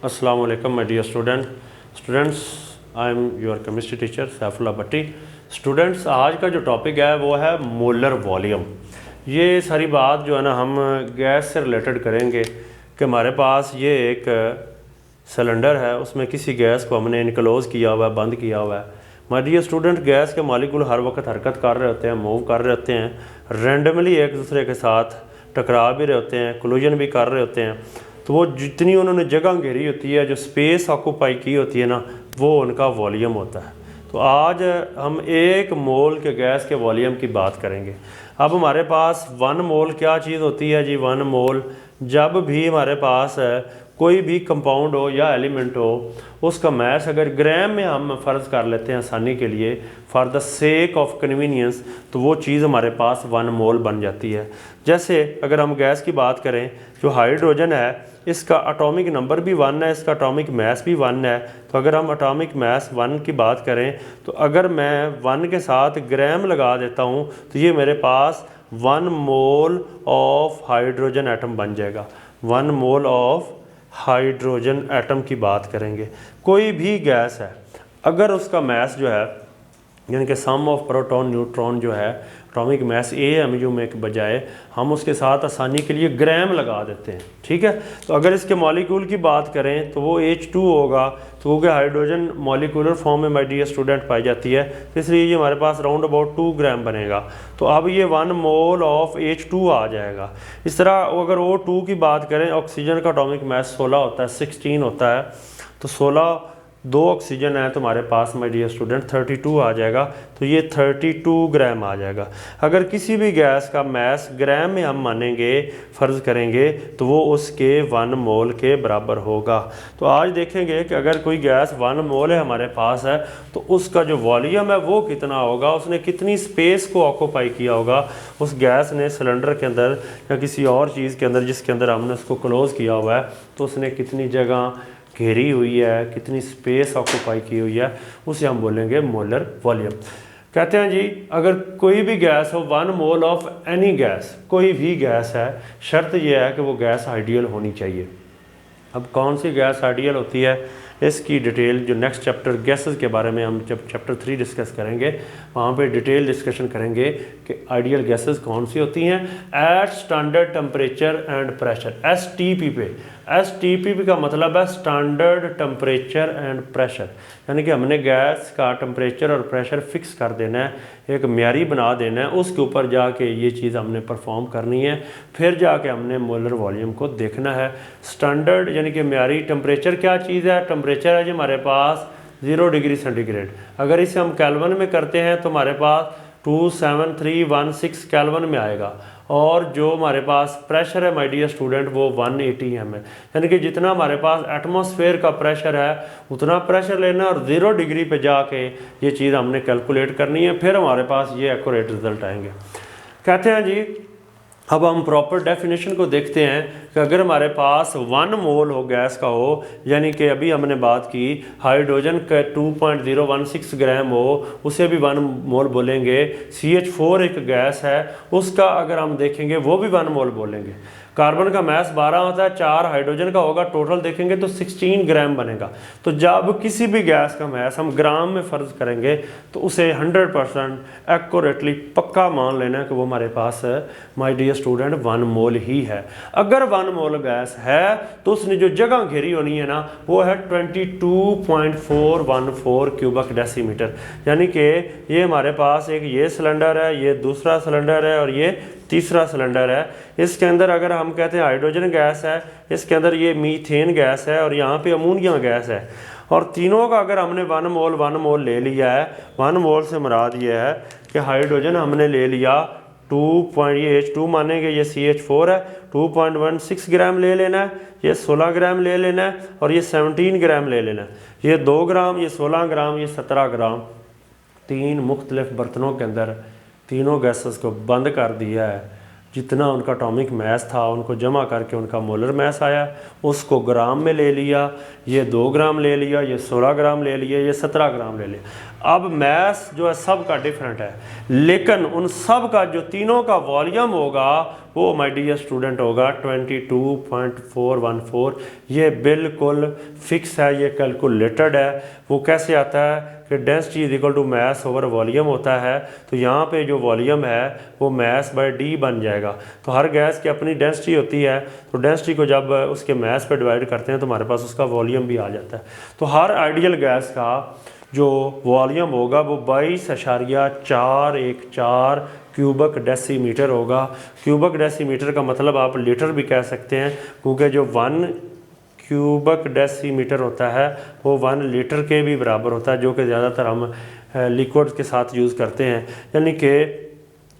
अस्सलाम वालेकुम my dear students I am your chemistry teacher Saifullah Bhatti. Students, आज का जो टॉपिक है वो है मोलर वॉल्यूम। ये सारी बात जो है ना हम गैस से रिलेटेड करेंगे कि हमारे पास ये एक सिलेंडर है, उसमें किसी गैस को हमने इनक्लोज़ किया हुआ है, बंद किया हुआ है। माय डियर स्टूडेंट, गैस के मॉलिक्यूल हर वक्त हरकत कर रहे होते हैं, मूव कर रहे होते हैं, रेंडमली एक दूसरे के साथ टकरा भी रहे होते हैं, कोलिजन भी कर रहे होते हैं। तो वो जितनी उन्होंने जगह घेरी होती है, जो स्पेस ऑक्यूपाई की होती है ना, वो उनका वॉल्यूम होता है। तो आज हम 1 मोल के गैस के वॉल्यूम की बात करेंगे। अब हमारे पास 1 मोल क्या चीज़ होती है जी? 1 मोल जब भी हमारे पास कोई भी कंपाउंड हो या एलिमेंट हो, उसका मैस अगर ग्राम में हम फ़र्ज़ कर लेते हैं आसानी के लिए, for the sake of convenience, तो वो चीज़ हमारे पास 1 मोल बन जाती है। जैसे अगर हम गैस की बात करें, जो हाइड्रोजन है इसका एटॉमिक नंबर भी 1 है, इसका एटॉमिक मास भी 1 है। तो अगर हम एटॉमिक मास 1 की बात करें, तो अगर मैं 1 के साथ ग्राम लगा देता हूँ तो ये मेरे पास 1 मोल ऑफ हाइड्रोजन एटम बन जाएगा। 1 मोल ऑफ हाइड्रोजन एटम की बात करेंगे। कोई भी गैस है, अगर उसका मास जो है यानी कि सम ऑफ प्रोटॉन न्यूट्रॉन जो है, एटॉमिक मास AMU में के बजाय हम उसके साथ आसानी के लिए ग्राम लगा देते हैं, ठीक है। तो अगर इसके मॉलिक्यूल की बात करें तो वो H2 होगा, तो वो क्या हाइड्रोजन मॉलिक्यूलर फॉर्म में माय डियर स्टूडेंट पाई जाती है, तो इसलिए ये हमारे पास राउंड अबाउट 2 ग्राम बनेगा। तो अब ये 1 मोल ऑफ H2 आ जाएगा। इस तरह अगर O2 की बात करें, ऑक्सीजन का एटॉमिक मास 16 होता है, 16 होता है, तो 16 2 ऑक्सीजन है तो हमारे पास माय डियर स्टूडेंट 32 आ जाएगा। तो ये 32 ग्राम आ जाएगा। अगर किसी भी गैस का मास ग्राम में हम मानेंगे, फ़र्ज़ करेंगे, तो वो उसके 1 मोल के बराबर होगा। तो आज देखेंगे कि अगर कोई गैस 1 मोल है हमारे पास है, तो उसका जो वॉल्यूम है वो कितना होगा, उसने कितनी स्पेस को ऑक्यूपाई किया होगा उस गैस ने सिलेंडर के अंदर या किसी और चीज़ के अंदर जिसके अंदर हमने उसको क्लोज़ किया हुआ है, तो उसने कितनी जगह घेरी हुई है, कितनी स्पेस ऑक्यूपाई की हुई है, उसे हम बोलेंगे मोलर वॉल्यूम। कहते हैं जी, अगर कोई भी गैस हो, 1 मोल ऑफ एनी गैस, कोई भी गैस है, शर्त यह है कि वो गैस आइडियल होनी चाहिए। अब कौन सी गैस आइडियल होती है, इसकी डिटेल जो नेक्स्ट चैप्टर गैसेस के बारे में हम जब चैप्टर 3 डिस्कस करेंगे, वहाँ पे डिटेल डिस्कशन करेंगे कि आइडियल गैसेस कौन सी होती हैं at standard temperature and pressure, STP पे। STP का मतलब है स्टैंडर्ड टेम्परेचर एंड प्रेशर, यानी कि हमने गैस का टेम्परेचर और प्रेशर फिक्स कर देना है, एक म्यारी बना देना है, उसके ऊपर जाके ये चीज़ हमने परफॉर्म करनी है, फिर जाके हमने मोलर वॉल्यूम को देखना है। स्टैंडर्ड यानी कि म्यारी टेम्परेचर क्या चीज़ है? टेम्परेचर है जो हमारे पास 0 डिग्री सेंटीग्रेड। अगर इसे हम केल्विन में करते हैं तो हमारे पास 27316 केल्विन में आएगा। और जो हमारे पास प्रेशर है माय डियर स्टूडेंट, वो 180 m है। यानी कि जितना हमारे पास एटमॉस्फेयर का प्रेशर है उतना प्रेशर लेना और 0 डिग्री पे जाके ये चीज़ हमने कैलकुलेट करनी है, फिर हमारे पास ये एक्यूरेट रिजल्ट आएंगे। कहते हैं जी, अब हम प्रॉपर डेफिनेशन को देखते हैं कि अगर हमारे पास 1 मोल हो गैस का हो, यानी कि अभी हमने बात की हाइड्रोजन का 2.016 ग्राम हो, उसे भी 1 मोल बोलेंगे। CH4 एक गैस है, उसका अगर हम देखेंगे वो भी 1 मोल बोलेंगे। कार्बन का मास 12 होता है, 4 हाइड्रोजन का होगा, टोटल देखेंगे तो 16 ग्राम बनेगा। तो जब किसी भी गैस का मास हम ग्राम में फ़र्ज करेंगे तो उसे 100% एक्यूरेटली पक्का मान लेना कि वो हमारे पास माय डियर स्टूडेंट 1 मोल ही है। अगर 1 मोल गैस है तो उसने जो जगह घेरी होनी है ना, वो है 22.414 क्यूबिक डेसीमीटर। यानी कि ये हमारे पास एक ये सिलेंडर है, ये दूसरा सिलेंडर है और ये तीसरा सिलेंडर है। इसके अंदर अगर हम कहते हैं हाइड्रोजन गैस है, इसके अंदर ये मीथेन गैस है और यहाँ पे अमोनिया गैस है। और तीनों का अगर हमने 1 मोल ले लिया है, 1 मोल से मुराद ये है कि हाइड्रोजन हमने ले लिया 2 ये H2 मानेंगे, ये CH4 है, 2.16 ग्राम ले लेना है, ये 16 ग्राम ले लेना है और ये 17 ग्राम ले लेना है। ये 2 ग्राम, ये 16 ग्राम, ये 17 ग्राम, 3 मुख्तलिफ बर्तनों के अंदर तीनों गैसेस को बंद कर दिया है। जितना उनका एटॉमिक मास था उनको जमा करके उनका मोलर मास आया, उसको ग्राम में ले लिया। ये 2 ग्राम ले लिया, ये 16 ग्राम ले लिया, ये 17 ग्राम ले लिया। अब मैस जो है सब का डिफरेंट है, लेकिन उन सब का जो तीनों का वॉल्यूम होगा वो माय डियर स्टूडेंट होगा 22.414। ये बिल्कुल फिक्स है, ये कैलकुलेटेड है। वो कैसे आता है कि density is equal to mass over volume होता है। तो यहाँ पे जो वॉल्यूम है वो मैस बाय डी बन जाएगा। तो हर गैस की अपनी डेंसिटी होती है, तो डेंसिटी को जब उसके मैस पे डिवाइड करते हैं तो हमारे पास उसका वॉल्यूम भी आ जाता है। तो हर आइडियल गैस का जो वॉल्यूम होगा वो 22.414 क्यूबिक डेसीमीटर होगा। क्यूबिक डेसीमीटर का मतलब आप लीटर भी कह सकते हैं, क्योंकि जो 1 क्यूबिक डेसीमीटर होता है वो 1 लीटर के भी बराबर होता है, जो कि ज़्यादातर हम लिक्विड्स के साथ यूज़ करते हैं। यानी कि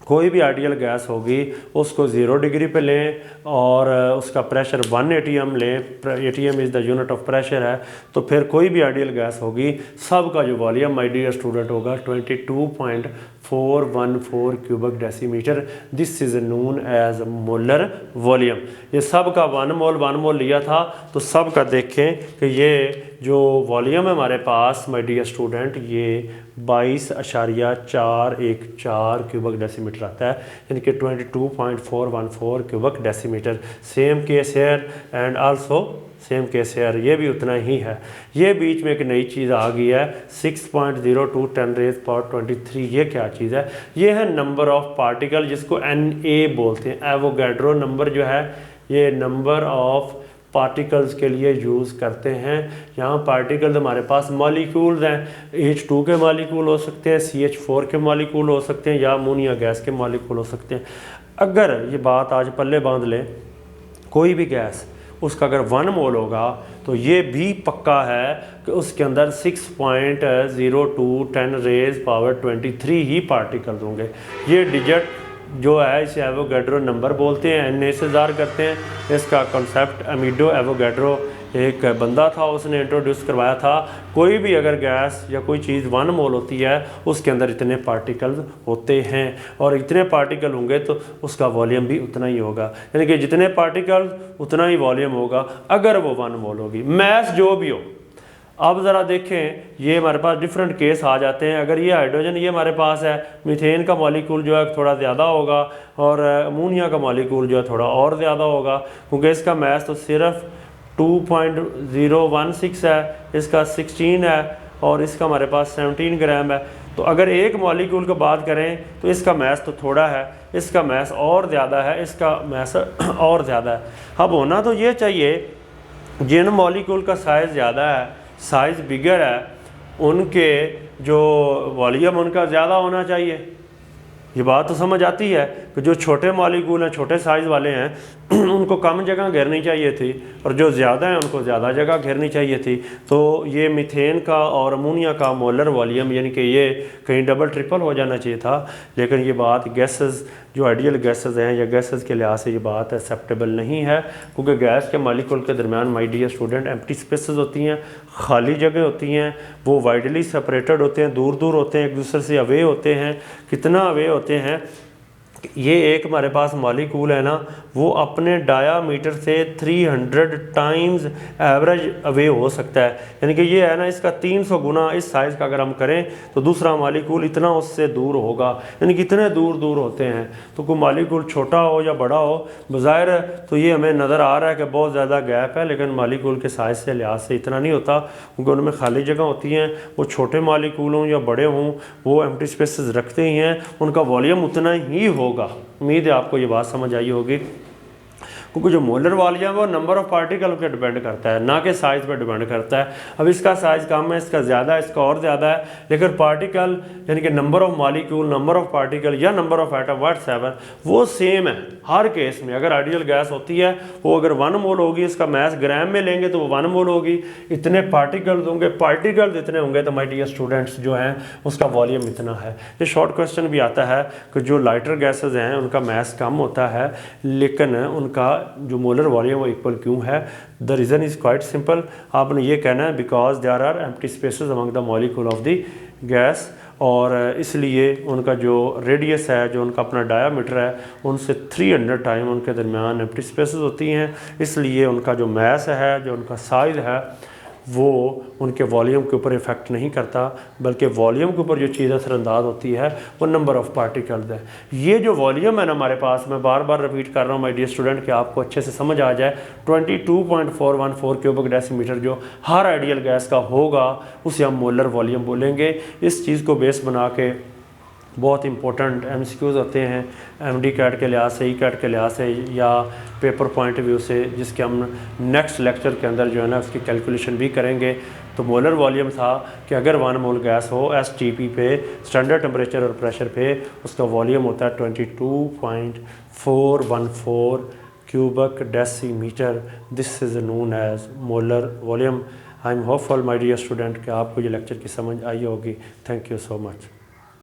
कोई भी आइडियल गैस होगी उसको 0 डिग्री पे लें और उसका प्रेशर 1 atm लें। atm is the unit of pressure है। तो फिर कोई भी आइडियल गैस होगी, सब का जो वॉल्यूम माय डियर स्टूडेंट होगा 22.414 cubic decimetre. This is known as molar volume. ये सब का 1 मोल लिया था, तो सब का देखें कि ये जो वॉल्यूम है हमारे पास माय डियर स्टूडेंट ये 22.414 क्यूबिक डेसीमीटर आता है, यानी कि 22.414 cubic decimetre. Same case hair and also same case hair, ये भी उतना ही है। ये बीच में एक नई चीज़ आ गई है 6.02 10⁻23। ये क्या चीज़ है? ये है नंबर ऑफ पार्टिकल, जिसको Na बोलते हैं। एवोगैड्रो नंबर जो है ये नंबर ऑफ पार्टिकल्स के लिए यूज़ करते हैं। यहाँ पार्टिकल्स हमारे पास मॉलिक्यूल्स हैं, H2 के मॉलिक्यूल हो सकते हैं, CH4 के मॉलिक्यूल हो सकते हैं, या अमोनिया गैस के मॉलिक्यूल हो सकते हैं। अगर ये बात आज पल्ले बांध लें, कोई भी गैस उसका अगर 1 मोल होगा तो ये भी पक्का है कि उसके अंदर 6.02 10⁻23 ही पार्टिकल्स होंगे। ये डिजिट जो है इसे एवोगैड्रो नंबर बोलते हैं, Na से ज़ाहिर करते हैं। इसका कॉन्सेप्ट अमीडो एवोगैड्रो एक बंदा था, उसने इंट्रोड्यूस करवाया था। कोई भी अगर गैस या कोई चीज़ 1 मोल होती है उसके अंदर इतने पार्टिकल्स होते हैं, और इतने पार्टिकल होंगे तो उसका वॉल्यूम भी उतना ही होगा। यानी कि जितने पार्टिकल उतना ही वॉल्यूम होगा अगर वो 1 मोल होगी। मैस जो भी हो। अब ज़रा देखें, ये हमारे पास डिफरेंट केस आ जाते हैं। अगर ये हाइड्रोजन ये हमारे पास है, मीथेन का मॉलिक्यूल जो है थोड़ा ज़्यादा होगा, और अमोनिया का मॉलिक्यूल जो है थोड़ा और ज़्यादा होगा, क्योंकि इसका मैस तो सिर्फ 2.016 है, इसका 16 है, और इसका हमारे पास 17 ग्राम है। तो अगर एक मॉलिक्यूल की बात करें तो इसका मैस तो थोड़ा है, इसका मैस और ज़्यादा है, इसका मैस और ज़्यादा है। अब होना तो ये चाहिए जिन मॉलिक्यूल का साइज़ ज़्यादा है, साइज़ बिगर है, उनके जो वॉल्यूम उनका ज़्यादा होना चाहिए। ये बात तो समझ आती है कि जो छोटे मॉलिक्यूल हैं, छोटे साइज़ वाले हैं, उनको कम जगह घेरनी चाहिए थी, और जो ज़्यादा हैं उनको ज़्यादा जगह घेरनी चाहिए थी। तो ये मीथेन का और अमोनिया का मोलर वॉल्यूम यानी कि ये कहीं डबल ट्रिपल हो जाना चाहिए था, लेकिन ये बात गैसेस जो आइडियल गैसेस हैं या गैसेस के लिहाज से ये बात एक्सेप्टेबल नहीं है, क्योंकि गैस के मॉलिक्यूल के दरमियान my dear student empty spaces होती हैं, खाली जगह होती हैं, वो वाइडली सेपरेटेड होते हैं, दूर दूर होते हैं, एक दूसरे से अवे होते हैं। कितना अवे होते हैं? ये एक हमारे पास मॉलिक्यूल है ना, वो अपने डायामीटर से 300 टाइम्स एवरेज अवे हो सकता है। यानी कि ये है ना, इसका 300 गुना इस साइज़ का अगर हम करें तो दूसरा मॉलिक्यूल इतना उससे दूर होगा। यानी कि इतने दूर दूर होते हैं। तो कोई मॉलिक्यूल छोटा हो या बड़ा हो, बज़ाहिर तो ये हमें नज़र आ रहा है कि बहुत ज़्यादा गैप है, लेकिन मॉलिक्यूल के साइज़ से लिहाज से इतना नहीं होता, क्योंकि उनमें खाली जगह होती हैं। वो छोटे मॉलिक्यूल हों या बड़े हों, वो एम्प्टी स्पेसेस रखते ही हैं, उनका वॉल्यूम उतना ही होगा। उम्मीद है आपको ये बात समझ आई होगी, क्योंकि जो मोलर वॉल्यूम है वो नंबर ऑफ पार्टिकल पे डिपेंड करता है, ना कि साइज़ पे डिपेंड करता है। अब इसका साइज़ कम है, इसका ज़्यादा है, इसका और ज़्यादा है, लेकिन पार्टिकल यानी कि number of molecule, number of particle या नंबर ऑफ एटम व्हाटएवर वो सेम है हर केस में। अगर आइडियल गैस होती है वो अगर 1 मोल होगी, इसका मैस ग्राम में लेंगे तो वो 1 मोल होगी। इतने पार्टिकल्स होंगे, पार्टिकल्स इतने होंगे तो माय डियर स्टूडेंट्स जो हैं उसका वॉल्यूम इतना है। ये शॉर्ट क्वेश्चन भी आता है कि जो लाइटर गैसेज हैं उनका मैस कम होता है, लेकिन उनका जो मोलर वॉल्यूम वो इक्वल क्यों है? The reason is quite simple. आपने ये कहना है because there are empty spaces among the molecule of the gas, और इसलिए उनका जो रेडियस है, जो उनका अपना डायामीटर है, उनसे 300 टाइम उनके दरमियान एम्प्टी स्पेसेस होती हैं। इसलिए उनका जो मैस है, जो उनका साइज़ है, वो उनके वॉल्यूम के ऊपर इफ़ेक्ट नहीं करता, बल्कि वॉल्यूम के ऊपर जो चीज़ असरअंदाज होती है वो नंबर ऑफ़ पार्टिकल्स है। ये जो वॉल्यूम है ना हमारे पास, मैं बार बार रिपीट कर रहा हूँ माय डियर स्टूडेंट कि आपको अच्छे से समझ आ जाए, 22.414 क्यूबिक डेसीमीटर जो हर आइडियल गैस का होगा उसे हम मोलर वॉल्यूम बोलेंगे। इस चीज़ को बेस बना के बहुत इंपॉर्टेंट MCQs होते हैं MD कैट के लिहाज से, कैट के लिहाज से या पेपर पॉइंट व्यू से, जिसके हम नेक्स्ट लेक्चर के अंदर जो है ना उसकी कैलकुलेशन भी करेंगे। तो मोलर वॉल्यूम था कि अगर 1 मोल गैस हो STP पे, स्टैंडर्ड टेम्परेचर और प्रेशर पे, उसका वॉल्यूम होता है 22.414 cubic decimetre. This is known as molar volume. I am hopeful my dear student कि आपको ये लेक्चर की समझ आई होगी। Thank you so much.